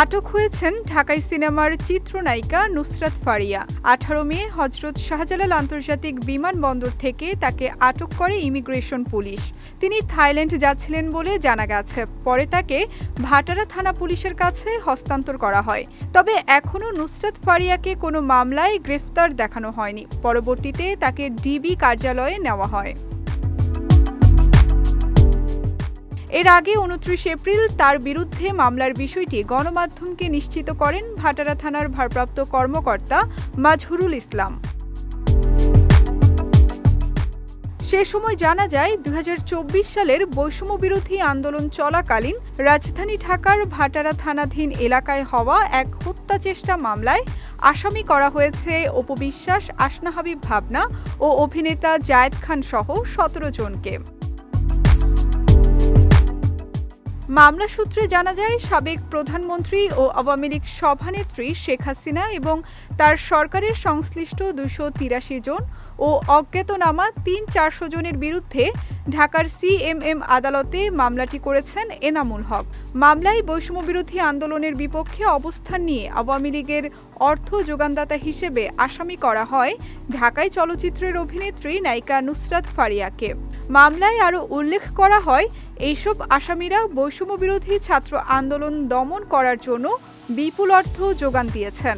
আটক হয়েছেন ঢাকাই সিনেমার চিত্রনায়িকা নুসরাত ফারিয়া। ১৮ মে হজরত শাহজালাল আন্তর্জাতিক বিমানবন্দর থেকে তাকে আটক করে ইমিগ্রেশন পুলিশ। তিনি থাইল্যান্ড যাচ্ছিলেন বলে জানা গেছে। পরে তাকে ভাটারা থানা পুলিশের কাছে হস্তান্তর করা হয়। তবে এখনও নুসরাত ফারিয়াকে কোনো মামলায় গ্রেফতার দেখানো হয়নি। পরবর্তীতে তাকে ডিবি কার্যালয়ে নেওয়া হয়। এর আগে ২৯ এপ্রিল তার বিরুদ্ধে মামলার বিষয়টি গণমাধ্যমকে নিশ্চিত করেন ভাটারা থানার ভারপ্রাপ্ত কর্মকর্তা মাজহুরুল ইসলাম। সে সময় জানা যায়, ২০২৪ সালের বৈষম্যবিরোধী আন্দোলন চলাকালীন রাজধানী ঢাকার ভাটারা থানাধীন এলাকায় হওয়া এক হত্যাচেষ্টা মামলায় আসামি করা হয়েছে অপু বিশ্বাস, আসনা হাবিব ভাবনা ও অভিনেতা জায়েদ খান সহ ১৭ জনকে। মামলা সূত্রে জানা যায়, সাবেক প্রধানমন্ত্রী ও আওয়ামী লীগ সভানেত্রী শেখ হাসিনা এবং তার সরকারের সংশ্লিষ্ট ২৮৩ জন ও অজ্ঞাতনামা ৩০০-৪০০ জনের বিরুদ্ধে ঢাকার সিএমএম আদালতে মামলাটি করেছেন এনামুল হক। মামলায় বৈষম্যবিরোধী আন্দোলনের বিপক্ষে অবস্থান নিয়ে আওয়ামী লীগের অর্থ যোগানদাতা হিসেবে আসামি করা হয় ঢাকাই চলচ্চিত্রের অভিনেত্রী নায়িকা নুসরাত ফারিয়াকে। মামলায় আরও উল্লেখ করা হয়, এইসব আসামিরা বৈষম্যবিরোধী ছাত্র আন্দোলন দমন করার জন্য বিপুল অর্থ যোগান দিয়েছেন।